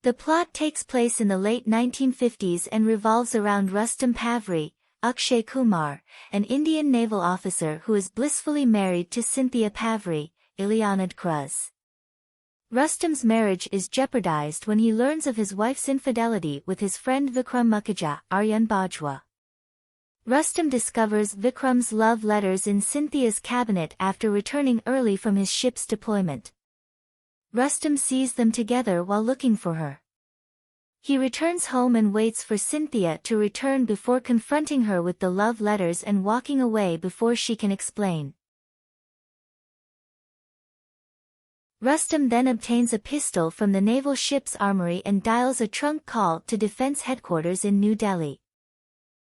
The plot takes place in the late 1950s and revolves around Rustom Pavri, Akshay Kumar, an Indian naval officer who is blissfully married to Cynthia Pavri, Ileana Cruz. Rustom's marriage is jeopardized when he learns of his wife's infidelity with his friend Vikram Mukherjee, Aryan Bajwa. Rustom discovers Vikram's love letters in Cynthia's cabinet after returning early from his ship's deployment. Rustom sees them together while looking for her. He returns home and waits for Cynthia to return before confronting her with the love letters and walking away before she can explain. Rustom then obtains a pistol from the naval ship's armory and dials a trunk call to Defense Headquarters in New Delhi.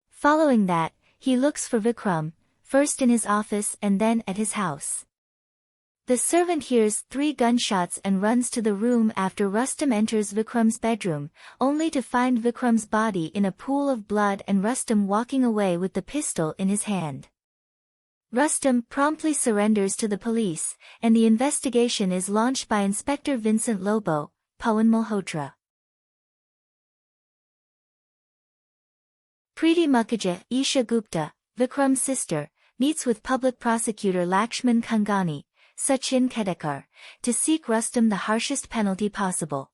Following that, he looks for Vikram, first in his office and then at his house. The servant hears 3 gunshots and runs to the room after Rustom enters Vikram's bedroom, only to find Vikram's body in a pool of blood and Rustom walking away with the pistol in his hand. Rustom promptly surrenders to the police, and the investigation is launched by Inspector Vincent Lobo, Pawan Malhotra. Preeti Mukherjee, Isha Gupta, Vikram's sister, meets with Public Prosecutor Lakshman Kangani, Sachin Kedekar, to seek Rustom the harshest penalty possible.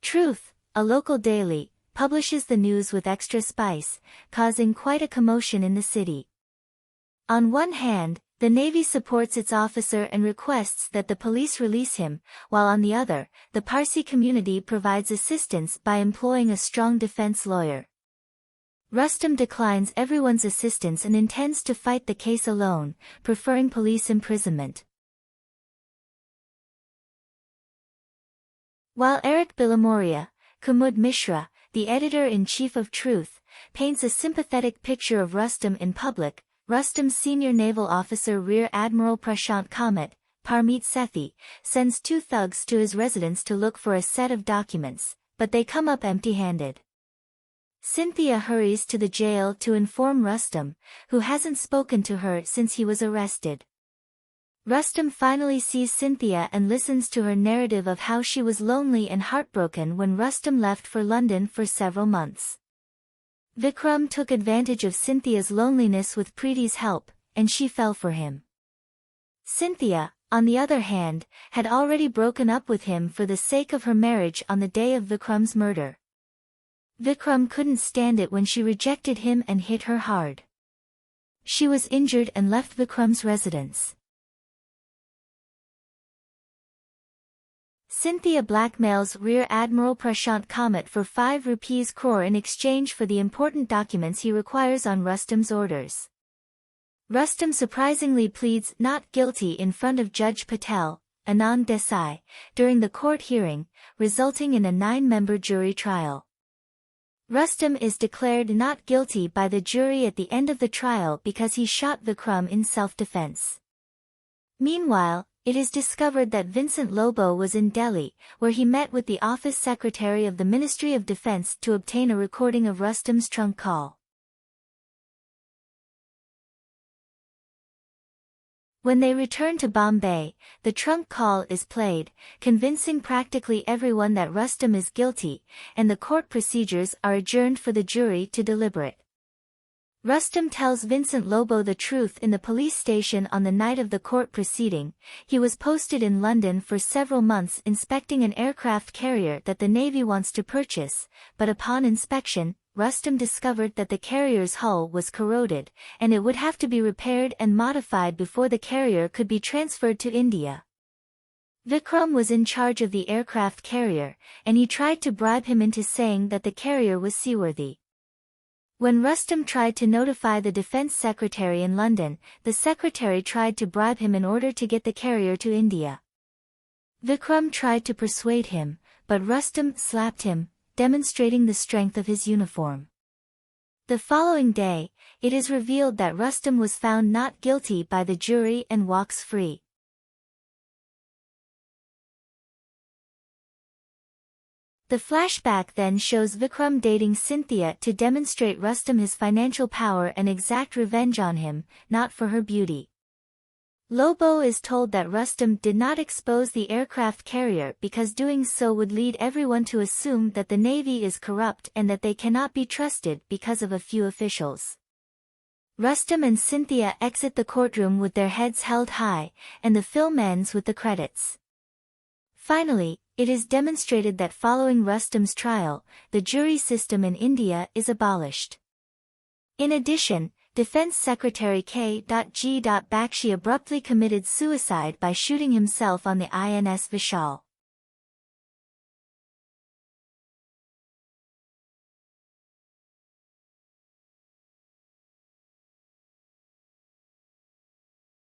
Truth, a local daily, publishes the news with extra spice, causing quite a commotion in the city. On one hand, the Navy supports its officer and requests that the police release him, while on the other, the Parsi community provides assistance by employing a strong defense lawyer. Rustom declines everyone's assistance and intends to fight the case alone, preferring police imprisonment. While Eric Bilamoria, Kumud Mishra, the editor-in-chief of Truth, paints a sympathetic picture of Rustom in public, Rustom's senior naval officer Rear Admiral Prashant Kamat, Parmeet Sethi, sends 2 thugs to his residence to look for a set of documents, but they come up empty-handed. Cynthia hurries to the jail to inform Rustom, who hasn't spoken to her since he was arrested. Rustom finally sees Cynthia and listens to her narrative of how she was lonely and heartbroken when Rustom left for London for several months. Vikram took advantage of Cynthia's loneliness with Preeti's help, and she fell for him. Cynthia, on the other hand, had already broken up with him for the sake of her marriage on the day of Vikram's murder. Vikram couldn't stand it when she rejected him and hit her hard. She was injured and left Vikram's residence. Cynthia blackmails Rear Admiral Prashant Kamat for 5 rupees crore in exchange for the important documents he requires on Rustom's orders. Rustom surprisingly pleads not guilty in front of Judge Patel, Anand Desai, during the court hearing, resulting in a 9-member jury trial. Rustom is declared not guilty by the jury at the end of the trial because he shot Vikram in self-defense. Meanwhile, it is discovered that Vincent Lobo was in Delhi, where he met with the office secretary of the Ministry of Defence to obtain a recording of Rustom's trunk call. When they return to Bombay, the trunk call is played, convincing practically everyone that Rustom is guilty, and the court procedures are adjourned for the jury to deliberate. Rustom tells Vincent Lobo the truth in the police station on the night of the court proceeding. He was posted in London for several months inspecting an aircraft carrier that the Navy wants to purchase, but upon inspection, Rustom discovered that the carrier's hull was corroded, and it would have to be repaired and modified before the carrier could be transferred to India. Vikram was in charge of the aircraft carrier, and he tried to bribe him into saying that the carrier was seaworthy. When Rustom tried to notify the defense secretary in London, the secretary tried to bribe him in order to get the carrier to India. Vikram tried to persuade him, but Rustom slapped him, demonstrating the strength of his uniform. The following day, it is revealed that Rustom was found not guilty by the jury and walks free. The flashback then shows Vikram dating Cynthia to demonstrate Rustom his financial power and exact revenge on him, not for her beauty. Lobo is told that Rustom did not expose the aircraft carrier because doing so would lead everyone to assume that the Navy is corrupt and that they cannot be trusted because of a few officials. Rustom and Cynthia exit the courtroom with their heads held high, and the film ends with the credits. Finally, it is demonstrated that following Rustom's trial, the jury system in India is abolished. In addition, Defense Secretary K.G. Bakshi abruptly committed suicide by shooting himself on the INS Vishal.